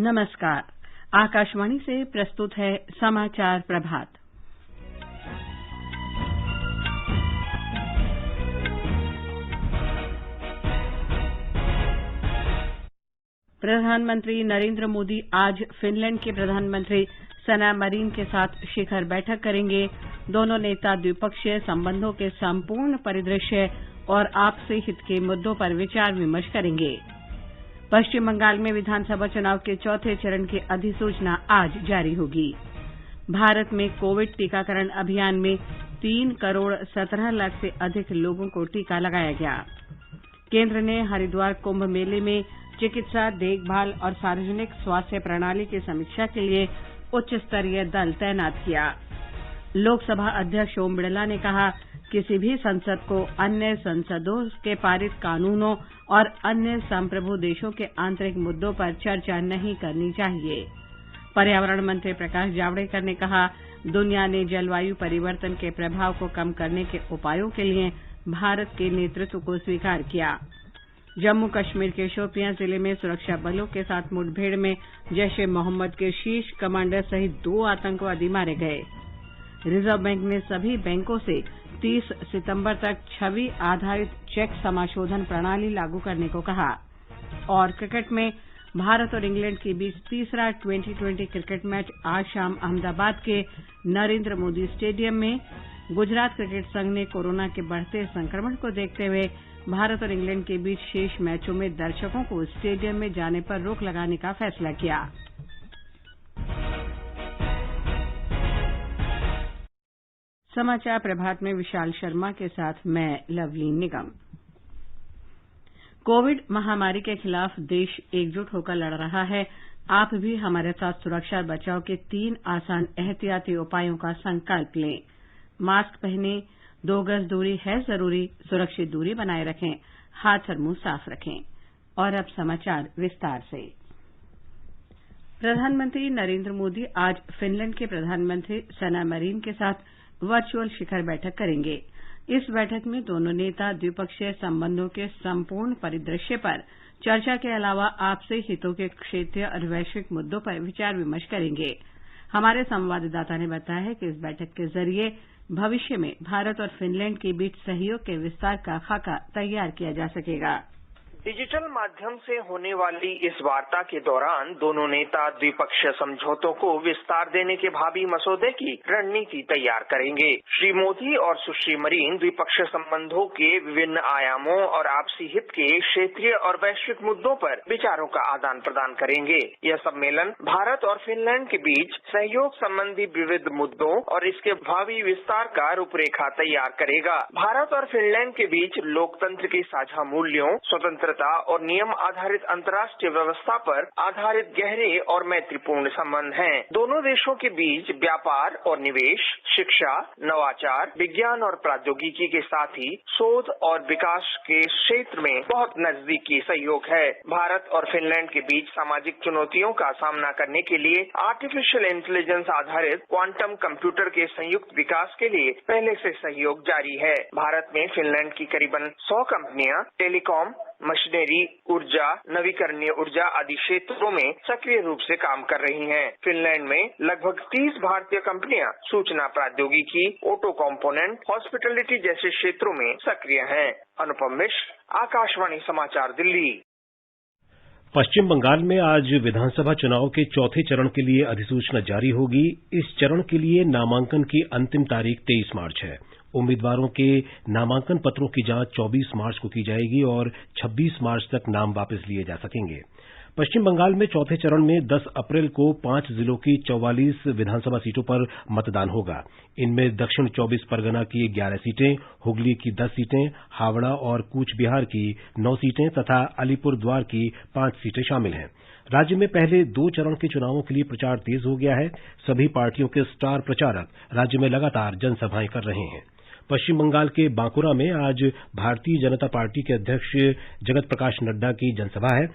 नमस्कार। आकाशवाणी से प्रस्तुत है समाचार प्रभात। प्रधानमंत्री नरेंद्र मोदी आज फिनलैंड के प्रधानमंत्री सना मरीन के साथ शिखर बैठक करेंगे। दोनों नेता द्विपक्षीय संबंधों के संपूर्ण परिदृश्य और आपसी हित के मुद्दों पर विचार विमर्श करेंगे। पश्चिम बंगाल में विधानसभा चुनाव के चौथे चरण की अधिसूचना आज जारी होगी। भारत में कोविड टीकाकरण अभियान में 3 करोड़ 17 लाख से अधिक लोगों को टीका लगाया गया। केंद्र ने हरिद्वार कुंभ मेले में चिकित्सा देखभाल और सार्वजनिक स्वास्थ्य प्रणाली की समीक्षा के लिए उच्च स्तरीय दल तैनात किया। लोकसभा अध्यक्ष ओम बिड़ला ने कहा, किसी भी संसद को अन्य संसदों के पारित कानूनों और अन्य संप्रभु देशों के आंतरिक मुद्दों पर चर्चा नहीं करनी चाहिए। पर्यावरण मंत्री प्रकाश जावड़ेकर ने कहा, दुनिया ने जलवायु परिवर्तन के प्रभाव को कम करने के उपायों के लिए भारत के नेतृत्व को स्वीकार किया। जम्मू कश्मीर के शोपियां जिले में सुरक्षा बलों के साथ मुठभेड़ में जैश-ए-मोहम्मद के शीर्ष कमांडर सहित 2 आतंकवादी मारे गए। रिजर्व बैंक ने सभी बैंकों से 30 सितंबर तक छवि आधारित चेक समाशोधन प्रणाली लागू करने को कहा। और क्रिकेट में भारत और इंग्लैंड के बीच तीसरा T20 क्रिकेट मैच आज शाम अहमदाबाद के नरेंद्र मोदी स्टेडियम में। गुजरात क्रिकेट संघ ने कोरोना के बढ़ते संक्रमण को देखते हुए भारत और इंग्लैंड के बीच शेष मैचों में दर्शकों को स्टेडियम में जाने पर रोक लगाने का फैसला किया। समाचार प्रभात में विशाल शर्मा के साथ मैं लवलीन निगम। कोविड महामारी के खिलाफ देश एकजुट होकर लड़ रहा है। आप भी हमारे साथ सुरक्षा और बचाव के 3 आसान एहतियाती उपायों का संकल्प लें। मास्क पहनें, 2 गज दूरी है जरूरी, सुरक्षित दूरी बनाए रखें, हाथ और मुंह साफ रखें। और अब समाचार विस्तार से। प्रधानमंत्री नरेंद्र मोदी आज फिनलैंड के प्रधानमंत्री सना मरीन के साथ वर्चुअल शिखर बैठक करेंगे। इस बैठक में दोनों नेता द्विपक्षीय संबंधों के संपूर्ण परिदृश्य पर चर्चा के अलावा आपसी हितों के क्षेत्रीय और वैश्विक मुद्दों पर विचार विमर्श करेंगे। हमारे संवाददाता ने बताया है कि इस बैठक के जरिए भविष्य में भारत और फिनलैंड के बीच सहयोग के विस्तार का खाका तैयार किया जा सकेगा। डिजिटल माध्यम से होने वाली इस वार्ता के दौरान दोनों नेता द्विपक्षीय समझौतों को विस्तार देने के भावी मसौदे की रणनीति तैयार करेंगे। श्री मोदी और सुश्री मरीन द्विपक्षीय संबंधों के विभिन्न आयामों और आपसी हित के क्षेत्रीय और वैश्विक मुद्दों पर विचारों का आदान प्रदान करेंगे। यह सम्मेलन भारत और फिनलैंड के बीच सहयोग संबंधी विविध मुद्दों और इसके भावी विस्तार का रूपरेखा तैयार करेगा। भारत और फिनलैंड के बीच लोकतंत्र के साझा मूल्यों, स्वतंत्रता और नियम आधारित अंतर्राष्ट्रीय व्यवस्था पर आधारित गहरे और मैत्रीपूर्ण संबंध हैं। दोनों देशों के बीच व्यापार और निवेश, शिक्षा, नवाचार, विज्ञान और प्रौद्योगिकी के साथ ही शोध और विकास के क्षेत्र में बहुत नजदीकी सहयोग है। भारत और फिनलैंड के बीच सामाजिक चुनौतियों का सामना करने के लिए आर्टिफिशियल इंटेलिजेंस आधारित क्वांटम कंप्यूटर के संयुक्त विकास के लिए पहले से सहयोग जारी है। भारत में फिनलैंड की करीबन 100 कंपनियां टेलीकॉम, मशीनरी, ऊर्जा, नवीकरणीय ऊर्जा आदि क्षेत्रों में सक्रिय रूप से काम कर रही हैं। फिनलैंड में लगभग 30 भारतीय कंपनियां सूचना प्रौद्योगिकी, ऑटो कंपोनेंट, हॉस्पिटैलिटी जैसे क्षेत्रों में सक्रिय हैं। अनुपम मिश्र, आकाशवाणी समाचार, दिल्ली। पश्चिम बंगाल में आज विधानसभा चुनाव के चौथे चरण के लिए अधिसूचना जारी होगी। इस चरण के लिए नामांकन की अंतिम तारीख 23 मार्च है। उम्मीदवारों के नामांकन पत्रों की जांच 24 मार्च को की जाएगी और 26 मार्च तक नाम वापस लिए जा सकेंगे। पश्चिम बंगाल में चौथे चरण में 10 अप्रैल को 5 जिलों की 44 विधानसभा सीटों पर मतदान होगा। इनमें दक्षिण 24 परगना की 11 सीटें, हुगली की 10 सीटें, हावड़ा और कूच बिहार की 9 सीटें तथा अलीपुरद्वार की 5 सीटें शामिल हैं। राज्य में पहले 2 चरण के चुनावों के लिए प्रचार तेज हो गया है। सभी पार्टियों के स्टार प्रचारक राज्य में लगातार जनसभाएं कर रहे हैं। पश्चिम बंगाल के बांकुरा में आज भारतीय जनता पार्टी के अध्यक्ष जगत प्रकाश नड्डा की जनसभा है।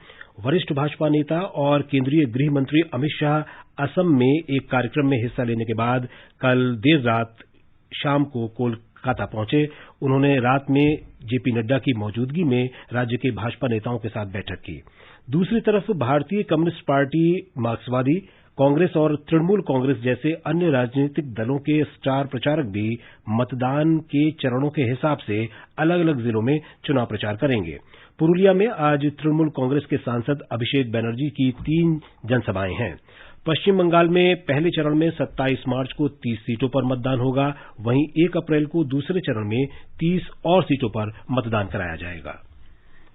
वरिष्ठ भाजपा नेता और केंद्रीय गृह मंत्री अमित शाह असम में एक कार्यक्रम में हिस्सा लेने के बाद कल देर रात शाम को कोलकाता पहुंचे। उन्होंने रात में जेपी नड्डा की मौजूदगी में राज्य के भाजपा नेताओं के साथ बैठक की। दूसरी तरफ भारतीय कम्युनिस्ट पार्टी, मार्क्सवादी, कांग्रेस और तृणमूल कांग्रेस जैसे अन्य राजनीतिक दलों के स्टार प्रचारक भी मतदान के चरणों के हिसाब से अलग अलग जिलों में चुनाव प्रचार करेंगे। पुरुलिया में आज तृणमूल कांग्रेस के सांसद अभिषेक बनर्जी की 3 जनसभाएं हैं। पश्चिम बंगाल में पहले चरण में 27 मार्च को 30 सीटों पर मतदान होगा। वहीं 1 अप्रैल को दूसरे चरण में 30 और सीटों पर मतदान कराया जाएगा।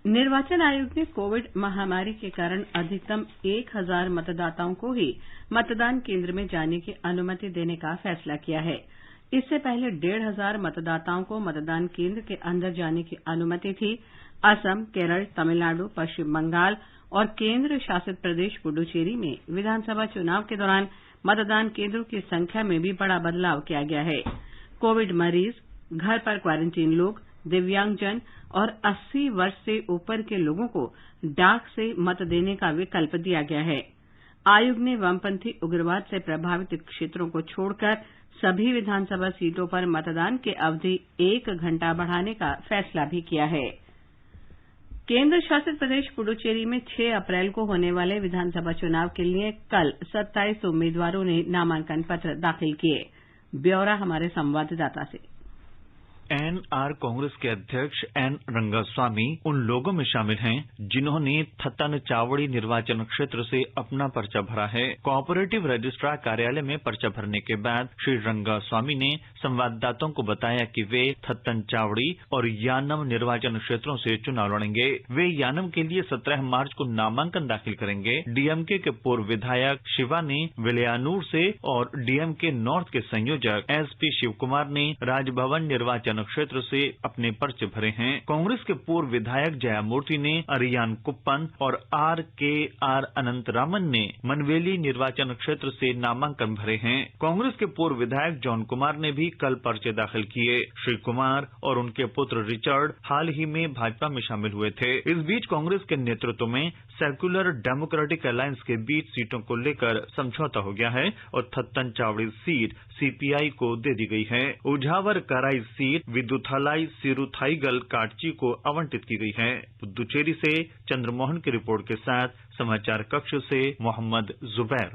निर्वाचन आयोग ने कोविड महामारी के कारण अधिकतम 1000 मतदाताओं को ही मतदान केंद्र में जाने की अनुमति देने का फैसला किया है। इससे पहले 1500 मतदाताओं को मतदान केंद्र के अंदर जाने की अनुमति थी। असम, केरल, तमिलनाडु, पश्चिम बंगाल और केंद्र शासित प्रदेश पुडुचेरी में विधानसभा चुनाव के दौरान मतदान केंद्रों की संख्या में भी बड़ा बदलाव किया गया है। कोविड मरीज, घर पर क्वारंटीन लोग, दिव्यांगजन और 80 वर्ष से ऊपर के लोगों को डाक से मत देने का विकल्प दिया गया है। आयोग ने वामपंथी उग्रवाद से प्रभावित क्षेत्रों को छोड़कर सभी विधानसभा सीटों पर मतदान की अवधि 1 घंटा बढ़ाने का फैसला भी किया है। केंद्र शासित प्रदेश पुडुचेरी में 6 अप्रैल को होने वाले विधानसभा चुनाव के लिए कल 27 उम्मीदवारों ने नामांकन पत्र दाखिल किए। ब्यौरा हमारे संवाददाता से। एनआर कांग्रेस के अध्यक्ष एन रंगास्वामी उन लोगों में शामिल हैं जिन्होंने थत्तनचावड़ी निर्वाचन क्षेत्र से अपना पर्चा भरा है। कोऑपरेटिव रजिस्ट्रार कार्यालय में पर्चा भरने के बाद श्री रंगास्वामी ने संवाददाताओं को बताया कि वे थत्तनचावड़ी और यानम निर्वाचन क्षेत्रों से चुनाव लड़ेंगे। वे यानम के लिए 17 मार्च को नामांकन दाखिल करेंगे। डीएमके के पूर्व विधायक शिवानी विलयानूर से और डीएमके नॉर्थ के संयोजक एसपी शिवकुमार ने राजभवन निर्वाचन क्षेत्र से अपने पर्चे भरे हैं। कांग्रेस के पूर्व विधायक जयामूर्ति ने अरियान कुप्पन और आर अनंतरामन ने मनवेली निर्वाचन क्षेत्र से नामांकन भरे हैं। कांग्रेस के पूर्व विधायक जॉन कुमार ने भी कल पर्चे दाखिल किए। श्री कुमार और उनके पुत्र रिचर्ड हाल ही में भाजपा में शामिल हुए थे। इस बीच कांग्रेस के नेतृत्व में सेक्युलर डेमोक्रेटिक अलायंस के बीच सीटों को लेकर समझौता हो गया है और थत्तनचावड़ी सीट सीपीआई को दे दी गई है। उझावर कराई सीट विदुथलाई सिरुथाईगल काटची को आवंटित की गई है। पुदुचेरी से चंद्रमोहन की रिपोर्ट के साथ समाचार कक्ष से मोहम्मद जुबैर।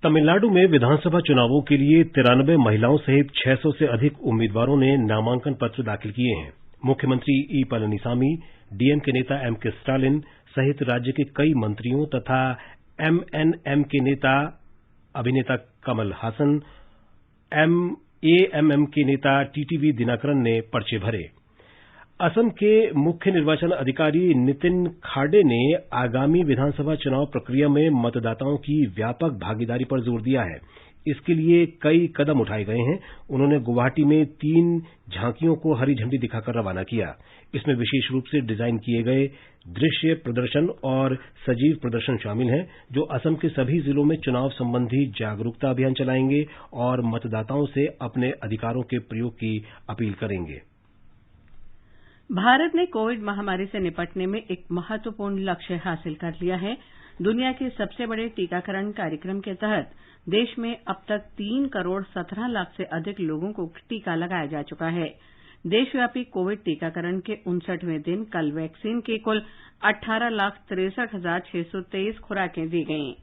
तमिलनाडु में विधानसभा चुनावों के लिए 93 महिलाओं सहित 600 से अधिक उम्मीदवारों ने नामांकन पत्र दाखिल किए हैं। मुख्यमंत्री ई पलनीसामी, डीएमके नेता एमके स्टालिन सहित राज्य के कई मंत्रियों तथा एमएनएम के नेता अभिनेता कमल हासन, एएमएम के नेता टीटीवी दिनाकरन ने पर्चे भरे। असम के मुख्य निर्वाचन अधिकारी नितिन खाडे ने आगामी विधानसभा चुनाव प्रक्रिया में मतदाताओं की व्यापक भागीदारी पर जोर दिया है। इसके लिए कई कदम उठाए गए हैं। उन्होंने गुवाहाटी में 3 झांकियों को हरी झंडी दिखाकर रवाना किया। इसमें विशेष रूप से डिजाइन किए गए दृश्य प्रदर्शन और सजीव प्रदर्शन शामिल हैं, जो असम के सभी जिलों में चुनाव संबंधी जागरूकता अभियान चलाएंगे और मतदाताओं से अपने अधिकारों के प्रयोग की अपील करेंगे। भारत ने कोविड महामारी से निपटने में एक महत्वपूर्ण लक्ष्य हासिल कर लिया है। दुनिया के सबसे बड़े टीकाकरण कार्यक्रम के तहत देश में अब तक 3 करोड़ 17 लाख से अधिक लोगों को टीका लगाया जा चुका है। देशव्यापी कोविड टीकाकरण के 59वें दिन कल वैक्सीन की कुल 18,63,623 खुराकें दी गईं।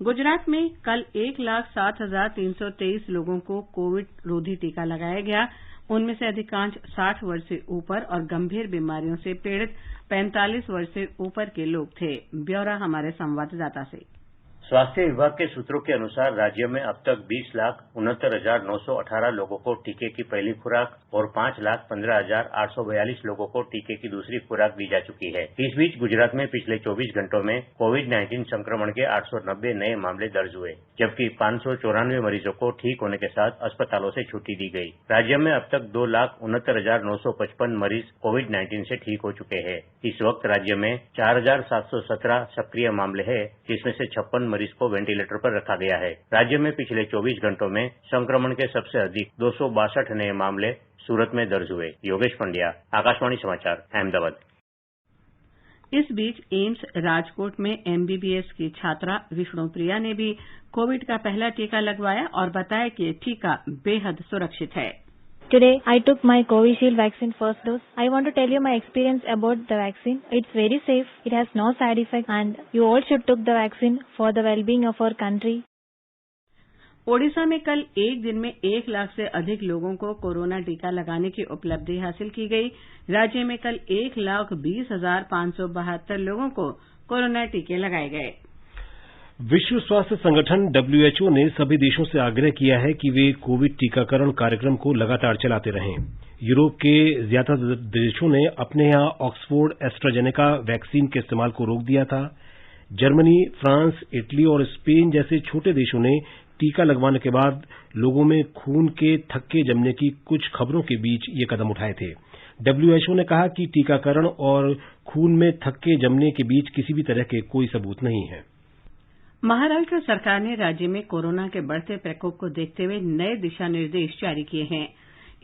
गुजरात में कल 1,07,323 लोगों को कोविड रोधी टीका लगाया गया। उनमें से अधिकांश 60 वर्ष से ऊपर और गंभीर बीमारियों से पीड़ित 45 वर्ष से ऊपर के लोग थे। ब्यौरा हमारे संवाददाता से। स्वास्थ्य विभाग के सूत्रों के अनुसार राज्य में अब तक 20,69,918 लोगों को टीके की पहली खुराक और 5,15,842 लोगों को टीके की दूसरी खुराक दी जा चुकी है। इस बीच गुजरात में पिछले 24 घंटों में कोविड-19 संक्रमण के 890 नए मामले दर्ज हुए, जबकि 594 मरीजों को ठीक होने के साथ अस्पतालों से छुट्टी दी गई। राज्य में अब तक 2,69,955 मरीज कोविड-19 से ठीक हो चुके हैं। इस वक्त राज्य में 4,717 सक्रिय मामले हैं, जिसमें से 56 मरीज को वेंटिलेटर पर रखा गया है। राज्य में पिछले 24 घंटों में संक्रमण के सबसे अधिक 262 नए मामले सूरत में दर्ज हुए। योगेश पंड्या, आकाशवाणी समाचार, अहमदाबाद। इस बीच एम्स राजकोट में एमबीबीएस की छात्रा विष्णुप्रिया ने भी कोविड का पहला टीका लगवाया और बताया कि ये टीका बेहद सुरक्षित है। Today, I took my Covishield vaccine first dose. I want to tell you my experience about the vaccine. It's very safe. It has no side effects, and you all should take the vaccine for the well-being of our country. Odisha में कल एक दिन में 1 लाख से अधिक लोगों को corona टीका लगाने की उपलब्धि हासिल की गई। राज्य में कल 1,20,572 लोगों को कोरोना टीके लगाए गए। विश्व स्वास्थ्य संगठन WHO ने सभी देशों से आग्रह किया है कि वे कोविड टीकाकरण कार्यक्रम को लगातार चलाते रहें। यूरोप के ज्यादातर देशों ने अपने यहां ऑक्सफोर्ड एस्ट्राजेनेका वैक्सीन के इस्तेमाल को रोक दिया था। जर्मनी, फ्रांस, इटली और स्पेन जैसे छोटे देशों ने टीका लगवाने के बाद लोगों में खून के थक्के जमने की कुछ खबरों के बीच ये कदम उठाए थे। WHO ने कहा कि टीकाकरण और खून में थक्के जमने के बीच किसी भी तरह के कोई सबूत नहीं है। महाराष्ट्र सरकार ने राज्य में कोरोना के बढ़ते प्रकोप को देखते हुए नए दिशा निर्देश जारी किए हैं।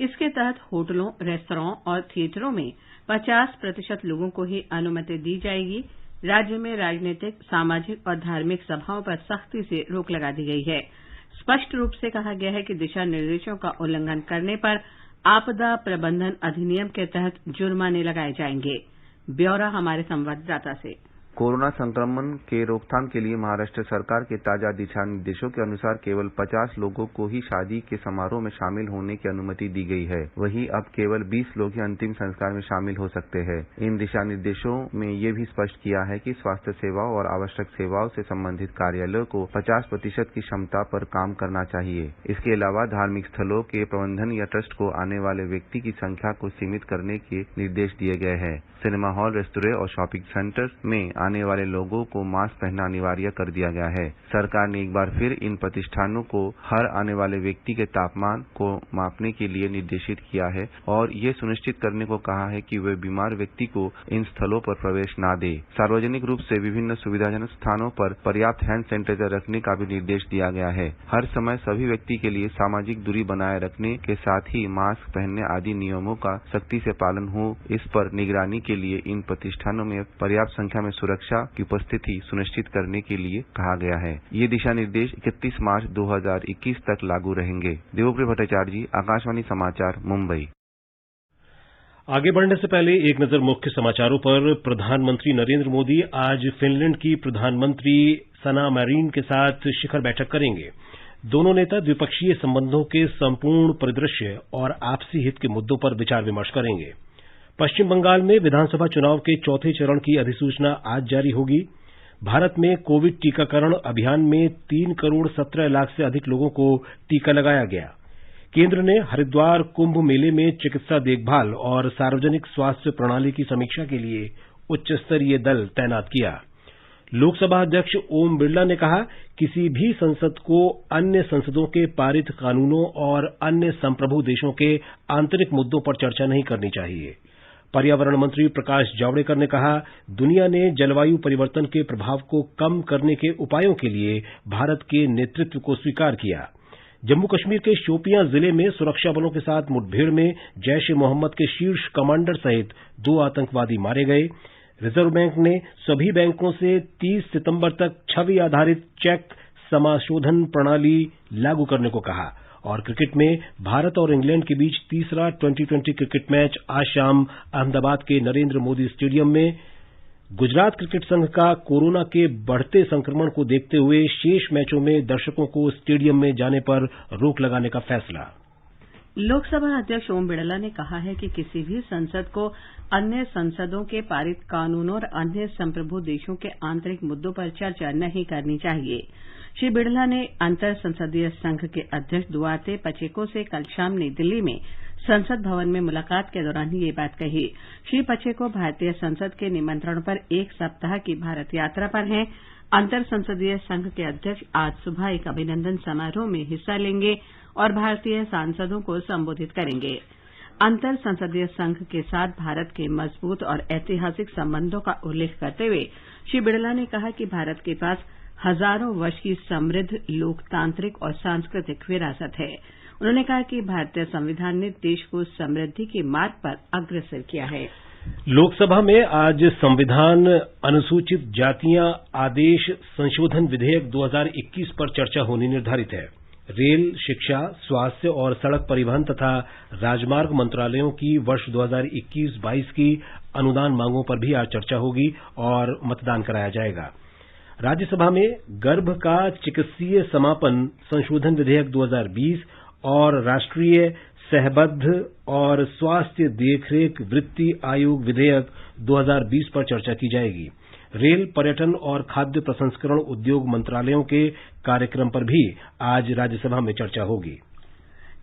इसके तहत होटलों, रेस्तरां और थिएटरों में 50% लोगों को ही अनुमति दी जाएगी। राज्य में राजनीतिक, सामाजिक और धार्मिक सभाओं पर सख्ती से रोक लगा दी गई है। स्पष्ट रूप से कहा गया है कि दिशा निर्देशों का उल्लंघन करने पर आपदा प्रबंधन अधिनियम के तहत जुर्माने लगाए जाएंगे। ब्यौरा हमारे संवाददाता से। कोरोना संक्रमण के रोकथाम के लिए महाराष्ट्र सरकार के ताजा दिशा निर्देशों के अनुसार केवल 50 लोगों को ही शादी के समारोह में शामिल होने की अनुमति दी गई है। वहीं अब केवल 20 लोग ही अंतिम संस्कार में शामिल हो सकते हैं। इन दिशा निर्देशों में ये भी स्पष्ट किया है कि स्वास्थ्य सेवाओं और आवश्यक सेवाओं से संबंधित कार्यालयों को 50% की क्षमता पर काम करना चाहिए। इसके अलावा धार्मिक स्थलों के प्रबंधन या ट्रस्ट को आने वाले व्यक्ति की संख्या को सीमित करने के निर्देश दिए गए हैं। सिनेमा हॉल, रेस्तोरें और शॉपिंग सेंटर में आने वाले लोगों को मास्क पहनना अनिवार्य कर दिया गया है। सरकार ने एक बार फिर इन प्रतिष्ठानों को हर आने वाले व्यक्ति के तापमान को मापने के लिए निर्देशित किया है और ये सुनिश्चित करने को कहा है कि वे बीमार व्यक्ति को इन स्थलों पर प्रवेश न दे। सार्वजनिक रूप से विभिन्न सुविधाजनक स्थानों पर पर्याप्त हैंड सैनिटाइजर रखने का भी निर्देश दिया गया है। हर समय सभी व्यक्ति के लिए सामाजिक दूरी बनाए रखने के साथ ही मास्क पहनने आदि नियमों का सख्ती से पालन हो, इस पर निगरानी के लिए इन प्रतिष्ठानों में पर्याप्त संख्या में सुरक्षा की उपस्थिति सुनिश्चित करने के लिए कहा गया है। ये दिशा निर्देश 31 मार्च 2021 तक लागू रहेंगे। देवप्रिय भट्टाचार्य जी, आकाशवाणी समाचार, मुंबई। आगे बढ़ने से पहले एक नजर मुख्य समाचारों पर। प्रधानमंत्री नरेंद्र मोदी आज फिनलैंड की प्रधानमंत्री सना मैरिन के साथ शिखर बैठक करेंगे। दोनों नेता द्विपक्षीय संबंधों के संपूर्ण परिदृश्य और आपसी हित के मुद्दों पर विचार विमर्श करेंगे। पश्चिम बंगाल में विधानसभा चुनाव के चौथे चरण की अधिसूचना आज जारी होगी। भारत में कोविड टीकाकरण अभियान में 3 करोड़ 17 लाख से अधिक लोगों को टीका लगाया गया। केंद्र ने हरिद्वार कुंभ मेले में चिकित्सा देखभाल और सार्वजनिक स्वास्थ्य प्रणाली की समीक्षा के लिए उच्च स्तरीय दल तैनात किया। लोकसभा अध्यक्ष ओम बिरला ने कहा, किसी भी संसद को अन्य संसदों के पारित कानूनों और अन्य संप्रभु देशों के आंतरिक मुद्दों पर चर्चा नहीं करनी चाहिए। पर्यावरण मंत्री प्रकाश जावड़ेकर ने कहा, दुनिया ने जलवायु परिवर्तन के प्रभाव को कम करने के उपायों के लिए भारत के नेतृत्व को स्वीकार किया। जम्मू कश्मीर के शोपियां जिले में सुरक्षा बलों के साथ मुठभेड़ में जैश-ए-मोहम्मद के शीर्ष कमांडर सहित 2 आतंकवादी मारे गए। रिजर्व बैंक ने सभी बैंकों से 30 सितंबर तक छवि आधारित चेक समाशोधन प्रणाली लागू करने को कहा। और क्रिकेट में भारत और इंग्लैंड के बीच तीसरा 2020 क्रिकेट मैच आज शाम अहमदाबाद के नरेंद्र मोदी स्टेडियम में। गुजरात क्रिकेट संघ का कोरोना के बढ़ते संक्रमण को देखते हुए शेष मैचों में दर्शकों को स्टेडियम में जाने पर रोक लगाने का फैसला। लोकसभा अध्यक्ष ओम बिरला ने कहा है कि किसी भी संसद को अन्य संसदों के पारित कानूनों और अन्य संप्रभु देशों के आंतरिक मुद्दों पर चर्चा नहीं करनी चाहिए। श्री बिरला ने अंतर संसदीय संघ के अध्यक्ष दुआर्ते पचेको से कल शाम नई दिल्ली में संसद भवन में मुलाकात के दौरान ये बात कही। श्री पचेको भारतीय संसद के निमंत्रण पर 1 सप्ताह की भारत यात्रा पर हैं। अंतर संसदीय संघ के अध्यक्ष आज सुबह एक अभिनंदन समारोह में हिस्सा लेंगे और भारतीय सांसदों को संबोधित करेंगे। अंतर संसदीय संघ के साथ भारत के मजबूत और ऐतिहासिक संबंधों का उल्लेख करते हुए श्री बिरला ने कहा कि भारत के पास हजारों वर्ष की समृद्ध लोकतांत्रिक और सांस्कृतिक विरासत है। उन्होंने कहा कि भारतीय संविधान ने देश को समृद्धि के मार्ग पर अग्रसर किया है। लोकसभा में आज संविधान अनुसूचित जातियां आदेश संशोधन विधेयक 2021 पर चर्चा होनी निर्धारित है। रेल, शिक्षा, स्वास्थ्य और सड़क परिवहन तथा राजमार्ग मंत्रालयों की वर्ष 2021-22 की अनुदान मांगों पर भी आज चर्चा होगी और मतदान कराया जाएगा। राज्यसभा में गर्भ का चिकित्सीय समापन संशोधन विधेयक 2020 और राष्ट्रीय सहबद्ध और स्वास्थ्य देखरेख वृत्ति आयोग विधेयक 2020 पर चर्चा की जाएगी। रेल, पर्यटन और खाद्य प्रसंस्करण उद्योग मंत्रालयों के कार्यक्रम पर भी आज राज्यसभा में चर्चा होगी।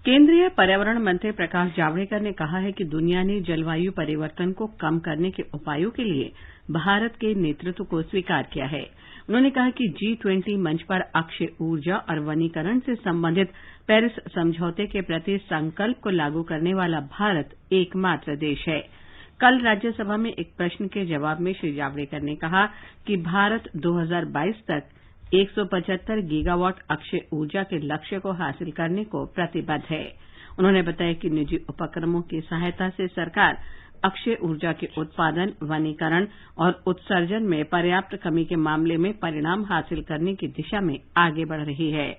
केंद्रीय पर्यावरण मंत्री प्रकाश जावड़ेकर ने कहा है कि दुनिया ने जलवायु परिवर्तन को कम करने के उपायों के लिए भारत के नेतृत्व को स्वीकार किया है। उन्होंने कहा कि G20 मंच पर अक्षय ऊर्जा और वनीकरण से संबंधित पेरिस समझौते के प्रति संकल्प को लागू करने वाला भारत एकमात्र देश है। कल राज्यसभा में एक प्रश्न के जवाब में श्री जावड़ेकर ने कहा कि भारत 2022 तक 175 गीगावाट अक्षय ऊर्जा के लक्ष्य को हासिल करने को प्रतिबद्ध है। उन्होंने बताया कि निजी उपक्रमों की सहायता से सरकार अक्षय ऊर्जा के उत्पादन, वनीकरण और उत्सर्जन में पर्याप्त कमी के मामले में परिणाम हासिल करने की दिशा में आगे बढ़ रही है।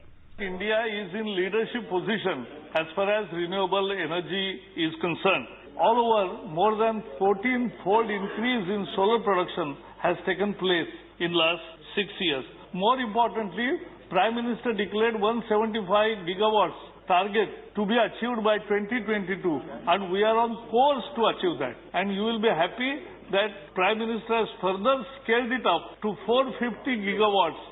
India is in leadership position as far as renewable energy is concerned. All over, more than 14-fold increase in solar production has taken place in last 6 years. More importantly, Prime Minister declared 175 gigawatts target to be achieved by 2022, and we are on course to achieve that. And you will be happy that Prime Minister has further scaled it up to 450 gigawatts.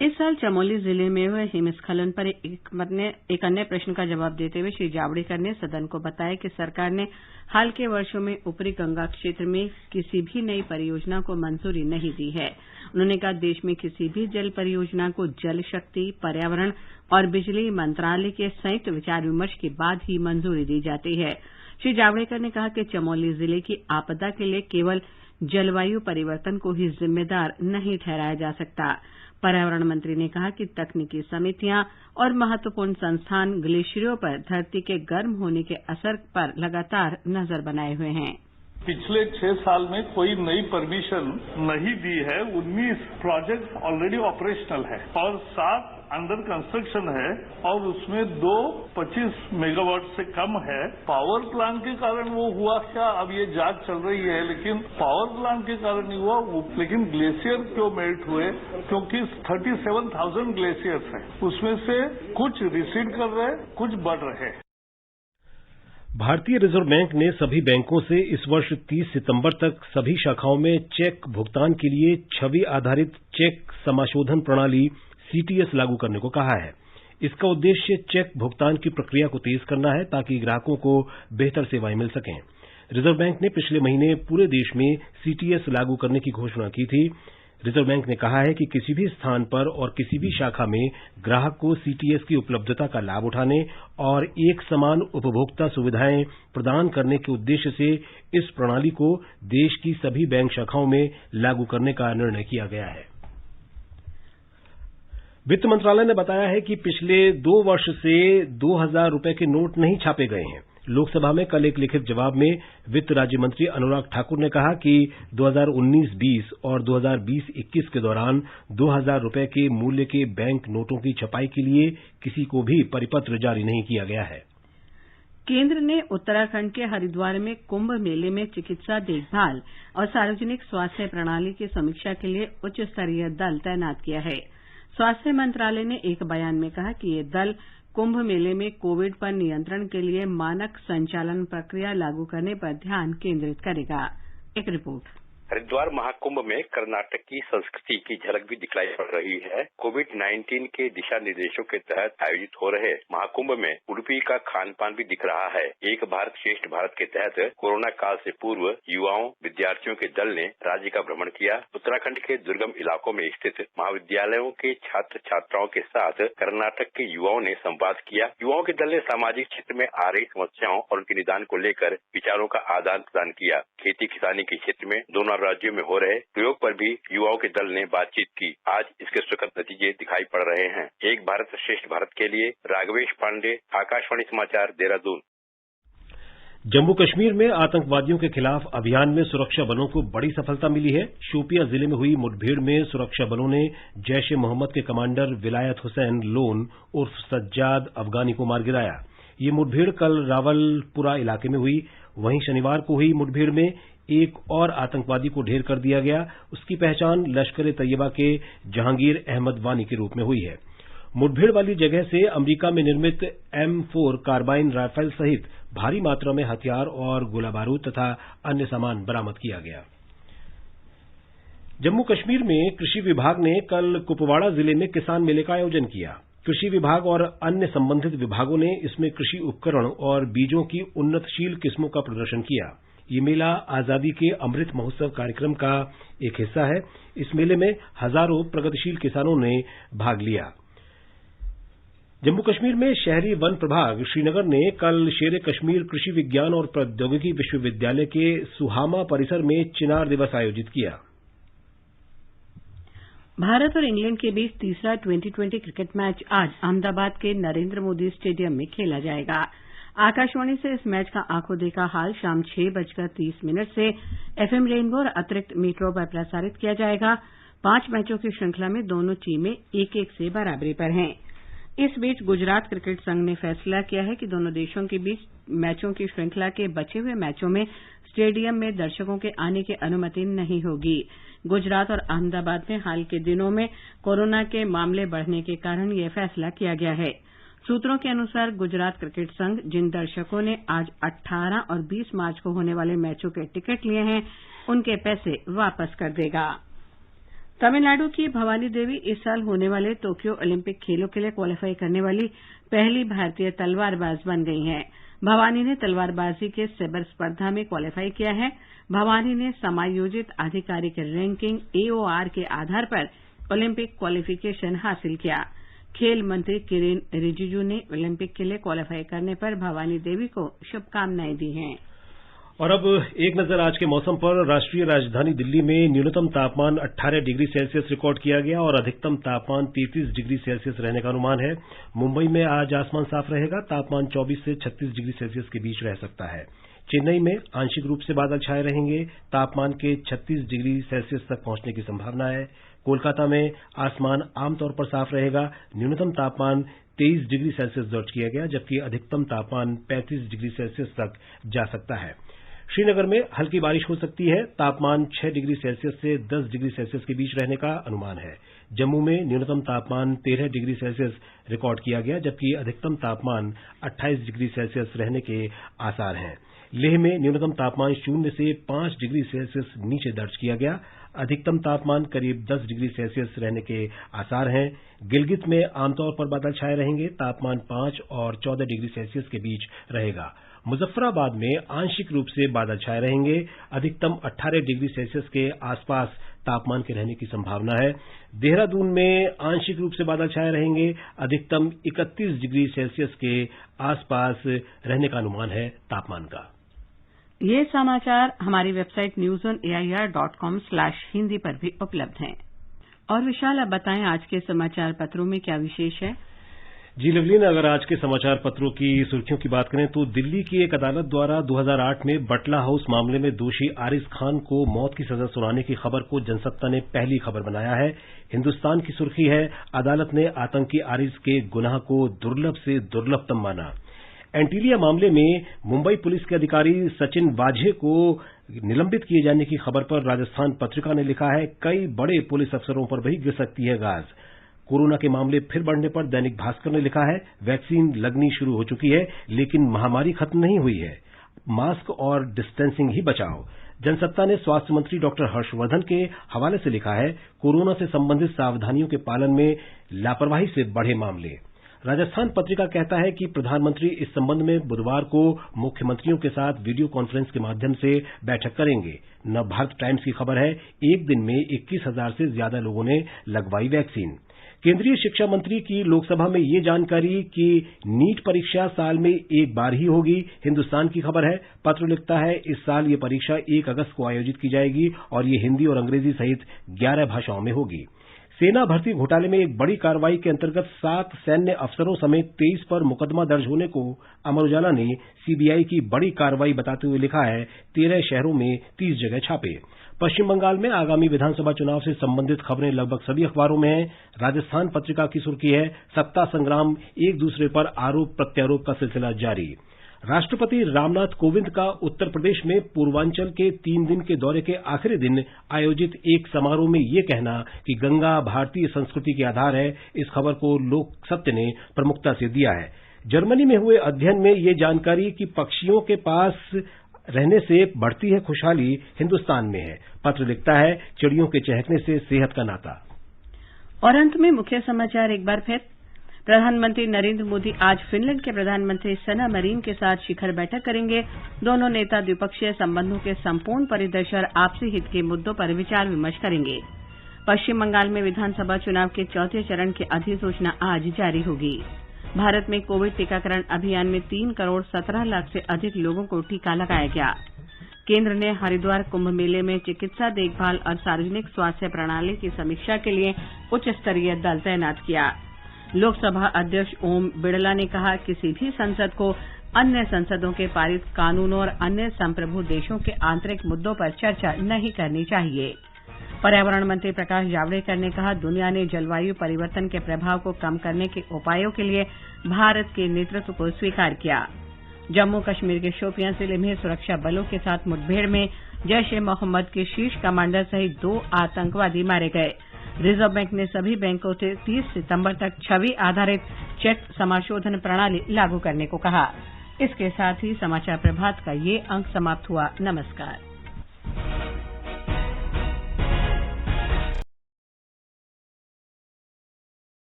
इस साल चमोली जिले में हुए हिमस्खलन पर एक अन्य प्रश्न का जवाब देते हुए श्री जावड़ेकर ने सदन को बताया कि सरकार ने हाल के वर्षों में ऊपरी गंगा क्षेत्र में किसी भी नई परियोजना को मंजूरी नहीं दी है। उन्होंने कहा देश में किसी भी जल परियोजना को जल शक्ति, पर्यावरण और बिजली मंत्रालय के संयुक्त विचार विमर्श के बाद ही मंजूरी दी जाती है। श्री जावड़ेकर ने कहा कि चमोली जिले की आपदा के लिए केवल जलवायु परिवर्तन को ही जिम्मेदार नहीं ठहराया जा सकता। पर्यावरण मंत्री ने कहा कि तकनीकी समितियां और महत्वपूर्ण संस्थान ग्लेशियरों पर धरती के गर्म होने के असर पर लगातार नजर बनाए हुए हैं। पिछले 6 साल में कोई नई परमिशन नहीं दी है। 19 प्रोजेक्ट ऑलरेडी ऑपरेशनल है और 7 अंडर कंस्ट्रक्शन है और उसमें 2 25 मेगावाट से कम है। पावर प्लांट के कारण वो हुआ क्या, अब ये जांच चल रही है, लेकिन पावर प्लांट के कारण नहीं हुआ। लेकिन ग्लेशियर क्यों मेल्ट हुए? क्योंकि 37,000 ग्लेशियर्स हैं, उसमें से कुछ रिसीड कर रहे, कुछ बढ़ रहे। भारतीय रिजर्व बैंक ने सभी बैंकों से इस वर्ष 30 सितंबर तक सभी शाखाओं में चेक भुगतान के लिए छवि आधारित चेक समाशोधन प्रणाली CTS लागू करने को कहा है। इसका उद्देश्य चेक भुगतान की प्रक्रिया को तेज करना है ताकि ग्राहकों को बेहतर सेवाएं मिल सकें। रिजर्व बैंक ने पिछले महीने पूरे देश में CTS लागू करने की घोषणा की थी। रिजर्व बैंक ने कहा है कि किसी भी स्थान पर और किसी भी शाखा में ग्राहक को CTS की उपलब्धता का लाभ उठाने और एक समान उपभोक्ता सुविधाएं प्रदान करने के उद्देश्य से इस प्रणाली को देश की सभी बैंक शाखाओं में लागू करने का निर्णय किया गया है। वित्त मंत्रालय ने बताया है कि पिछले 2 वर्ष से 2,000 रुपए के नोट नहीं छापे गए हैं। लोकसभा में कल एक लिखित जवाब में वित्त राज्य मंत्री अनुराग ठाकुर ने कहा कि 2019-20 और 2020-21 के दौरान 2,000 रुपए के मूल्य के बैंक नोटों की छपाई के लिए किसी को भी परिपत्र जारी नहीं किया गया है। केंद्र ने उत्तराखंड के हरिद्वार में कुंभ मेले में चिकित्सा देखभाल और सार्वजनिक स्वास्थ्य प्रणाली की समीक्षा के लिए उच्च स्तरीय दल तैनात किया है। स्वास्थ्य मंत्रालय ने एक बयान में कहा कि ये दल कुंभ मेले में कोविड पर नियंत्रण के लिए मानक संचालन प्रक्रिया लागू करने पर ध्यान केंद्रित करेगा। एक रिपोर्ट। हरिद्वार महाकुंभ में कर्नाटक की संस्कृति की झलक भी दिखलाई पड़ रही है। कोविड-19 के दिशा निर्देशों के तहत आयोजित हो रहे महाकुंभ में उडुपी का खान पान भी दिख रहा है। एक भारत श्रेष्ठ भारत के तहत कोरोना काल से पूर्व युवाओं विद्यार्थियों के दल ने राज्य का भ्रमण किया। उत्तराखंड के दुर्गम इलाकों में स्थित महाविद्यालयों के छात्र छात्राओं के साथ कर्नाटक के युवाओं ने संवाद किया। युवाओं के दल ने सामाजिक क्षेत्र में आ रही समस्याओं और उनके निदान को लेकर विचारों का आदान प्रदान किया। खेती किसानी के क्षेत्र में दोनों राज्यों में हो रहे प्रयोग पर भी युवाओं के दल ने बातचीत की। आज इसके सुखद नतीजे दिखाई पड़ रहे हैं। एक भारत श्रेष्ठ भारत के लिए राघवेश पांडे, आकाशवाणी समाचार, देहरादून। जम्मू कश्मीर में आतंकवादियों के खिलाफ अभियान में सुरक्षा बलों को बड़ी सफलता मिली है। शोपियां जिले में हुई मुठभेड़ में सुरक्षा बलों ने जैश ए मोहम्मद के कमांडर विलायत हुसैन लोन उर्फ सज्जाद अफगानी को मार गिराया। ये मुठभेड़ कल रावलपुरा इलाके में हुई। वहीं शनिवार को हुई मुठभेड़ में एक और आतंकवादी को ढेर कर दिया गया। उसकी पहचान लश्कर तैयबा के जहांगीर अहमद वानी के रूप में हुई है। मुठभेड़ वाली जगह से अमेरिका में निर्मित M4 कार्बाइन राइफल सहित भारी मात्रा में हथियार और गोला बारूद तथा अन्य सामान बरामद किया गया। जम्मू कश्मीर में कृषि विभाग ने कल कुपवाड़ा जिले में किसान मेले का आयोजन किया। कृषि विभाग और अन्य संबंधित विभागों ने इसमें कृषि उपकरण और बीजों की उन्नतशील किस्मों का प्रदर्शन किया। ये मेला आजादी के अमृत महोत्सव कार्यक्रम का एक हिस्सा है। इस मेले में हजारों प्रगतिशील किसानों ने भाग लिया। जम्मू कश्मीर में शहरी वन प्रभाग श्रीनगर ने कल शेर कश्मीर कृषि विज्ञान और प्रौद्योगिकी विश्वविद्यालय के सुहामा परिसर में चिनार दिवस आयोजित किया। भारत और इंग्लैंड के बीच तीसरा 2020 क्रिकेट मैच आज अहमदाबाद के नरेंद्र मोदी स्टेडियम में खेला जाएगा। आकाशवाणी से इस मैच का आंखों देखा हाल शाम 6:30 से FM रेनबो और अतिरिक्त मीटरों पर प्रसारित किया जाएगा। 5 मैचों की श्रृंखला में दोनों टीमें 1-1 से बराबरी पर हैं। इस बीच गुजरात क्रिकेट संघ ने फैसला किया है कि दोनों देशों के बीच मैचों की श्रृंखला के बचे हुए मैचों में स्टेडियम में दर्शकों के आने की अनुमति नहीं होगी। गुजरात और अहमदाबाद में हाल के दिनों में कोरोना के मामले बढ़ने के कारण यह फैसला किया गया है। सूत्रों के अनुसार गुजरात क्रिकेट संघ जिन दर्शकों ने आज 18 और 20 मार्च को होने वाले मैचों के टिकट लिए हैं, उनके पैसे वापस कर देगा। तमिलनाडु की भवानी देवी इस साल होने वाले टोक्यो ओलंपिक खेलों के लिए क्वालीफाई करने वाली पहली भारतीय तलवारबाज बन गई हैं। भवानी ने तलवारबाजी के सेबर स्पर्धा में क्वालीफाई किया है। भवानी ने समायोजित आधिकारिक रैंकिंग AOR के आधार पर ओलंपिक क्वालिफिकेशन हासिल किया। खेल मंत्री किरेन रिजिजू ने ओलंपिक के लिए क्वालीफाई करने पर भवानी देवी को शुभकामनाएं दी हैं। और अब एक नजर आज के मौसम पर। राष्ट्रीय राजधानी दिल्ली में न्यूनतम तापमान 18 डिग्री सेल्सियस रिकॉर्ड किया गया और अधिकतम तापमान 33 डिग्री सेल्सियस रहने का अनुमान है। मुंबई में आज आसमान साफ रहेगा। तापमान 24 से 36 डिग्री सेल्सियस के बीच रह सकता है। चेन्नई में आंशिक रूप से बादल छाए रहेंगे। तापमान के 36 डिग्री सेल्सियस तक पहुंचने की संभावना है। कोलकाता में आसमान आमतौर पर साफ रहेगा। न्यूनतम तापमान 23 डिग्री सेल्सियस दर्ज किया गया, जबकि अधिकतम तापमान 35 डिग्री सेल्सियस तक जा सकता है। श्रीनगर में हल्की बारिश हो सकती है। तापमान 6 डिग्री सेल्सियस से 10 डिग्री सेल्सियस के बीच रहने का अनुमान है। जम्मू में न्यूनतम तापमान 13 डिग्री सेल्सियस रिकॉर्ड किया गया, जबकि अधिकतम तापमान 28 डिग्री सेल्सियस रहने के आसार हैं। लेह में न्यूनतम तापमान 0 से 5 डिग्री सेल्सियस नीचे दर्ज किया गया। अधिकतम तापमान करीब 10 डिग्री सेल्सियस रहने के आसार हैं। गिलगित में आमतौर पर बादल छाए रहेंगे। तापमान 5 और 14 डिग्री सेल्सियस के बीच रहेगा। मुजफ्फराबाद में आंशिक रूप से बादल छाए रहेंगे। अधिकतम 18 डिग्री सेल्सियस के आसपास तापमान के रहने की संभावना है। देहरादून में आंशिक रूप से बादल छाए रहेंगे। अधिकतम 31 डिग्री सेल्सियस के आसपास रहने का अनुमान है तापमान का। ये समाचार हमारी वेबसाइट newsonair.com/hindi पर भी उपलब्ध हैं। और विशाल, अब बताएं आज के समाचार पत्रों में क्या विशेष है। जी लवलीन, अगर आज के समाचार पत्रों की सुर्खियों की बात करें तो दिल्ली की एक अदालत द्वारा 2008 में बटला हाउस मामले में दोषी आरिज खान को मौत की सजा सुनाने की खबर को जनसत्ता ने पहली खबर बनाया है। हिंदुस्तान की सुर्खी है, अदालत ने आतंकी आरिज के गुनाह को दुर्लभ से दुर्लभतम माना। एंटीलिया मामले में मुंबई पुलिस के अधिकारी सचिन वाझे को निलंबित किए जाने की खबर पर राजस्थान पत्रिका ने लिखा है, कई बड़े पुलिस अफसरों पर भी गिर सकती है गाज। कोरोना के मामले फिर बढ़ने पर दैनिक भास्कर ने लिखा है, वैक्सीन लगनी शुरू हो चुकी है लेकिन महामारी खत्म नहीं हुई है, मास्क और डिस्टेंसिंग ही बचाओ। जनसत्ता ने स्वास्थ्य मंत्री डॉक्टर हर्षवर्धन के हवाले से लिखा है, कोरोना से संबंधित सावधानियों के पालन में लापरवाही से बढ़े मामले। राजस्थान पत्रिका कहता है कि प्रधानमंत्री इस संबंध में बुधवार को मुख्यमंत्रियों के साथ वीडियो कॉन्फ्रेंस के माध्यम से बैठक करेंगे। नवभारत टाइम्स की खबर है, एक दिन में 21,000 से ज्यादा लोगों ने लगवाई वैक्सीन। केंद्रीय शिक्षा मंत्री की लोकसभा में ये जानकारी कि नीट परीक्षा साल में एक बार ही होगी। हिंदुस्तान की खबर है, पत्र लिखता है, इस साल ये परीक्षा 1 अगस्त को आयोजित की जाएगी और ये हिंदी और अंग्रेजी सहित 11 भाषाओं में होगी। सेना भर्ती घोटाले में एक बड़ी कार्रवाई के अंतर्गत 7 सैन्य अफसरों समेत 23 पर मुकदमा दर्ज होने को अमर उजाला ने सीबीआई की बड़ी कार्रवाई बताते हुए लिखा है, 13 शहरों में 30 जगह छापे। पश्चिम बंगाल में आगामी विधानसभा चुनाव से संबंधित खबरें लगभग सभी अखबारों में हैं। राजस्थान पत्रिका की सुर्खी है, सत्ता संग्राम, एक दूसरे पर आरोप प्रत्यारोप का सिलसिला जारी। राष्ट्रपति रामनाथ कोविंद का उत्तर प्रदेश में पूर्वांचल के 3 दिन के दौरे के आखिरी दिन आयोजित एक समारोह में ये कहना कि गंगा भारतीय संस्कृति के आधार है, इस खबर को लोक सत्य ने प्रमुखता से दिया है। जर्मनी में हुए अध्ययन में ये जानकारी कि पक्षियों के पास रहने से बढ़ती है खुशहाली, हिंदुस्तान में है। पत्र लिखता है, चिड़ियों के चहकने से सेहत का नाता। और अंत में मुख्य समाचार एक बार फिर। प्रधानमंत्री नरेंद्र मोदी आज फिनलैंड के प्रधानमंत्री सना मरीन के साथ शिखर बैठक करेंगे। दोनों नेता द्विपक्षीय संबंधों के संपूर्ण परिदृश्य और आपसी हित के मुद्दों पर विचार विमर्श करेंगे। पश्चिम बंगाल में विधानसभा चुनाव के चौथे चरण की अधिसूचना आज जारी होगी। भारत में कोविड टीकाकरण अभियान में 3 करोड़ 17 लाख से अधिक लोगों को टीका लगाया गया। केंद्र ने हरिद्वार कुंभ मेले में चिकित्सा देखभाल और सार्वजनिक स्वास्थ्य प्रणाली की समीक्षा के लिए उच्च स्तरीय दल तैनात किया। लोकसभा अध्यक्ष ओम बिड़ला ने कहा, किसी भी संसद को अन्य संसदों के पारित कानूनों और अन्य संप्रभु देशों के आंतरिक मुद्दों पर चर्चा नहीं करनी चाहिए। पर्यावरण मंत्री प्रकाश जावड़ेकर ने कहा, दुनिया ने जलवायु परिवर्तन के प्रभाव को कम करने के उपायों के लिए भारत के नेतृत्व को स्वीकार किया। जम्मू कश्मीर के शोपियां जिले में सुरक्षा बलों के साथ मुठभेड़ में जैश-ए-मोहम्मद के शीर्ष कमांडर सहित 2 आतंकवादी मारे गए। रिजर्व बैंक ने सभी बैंकों से 30 सितंबर तक छवि आधारित चेक समाशोधन प्रणाली लागू करने को कहा। इसके साथ ही समाचार प्रभात का ये अंक समाप्त हुआ। नमस्कार।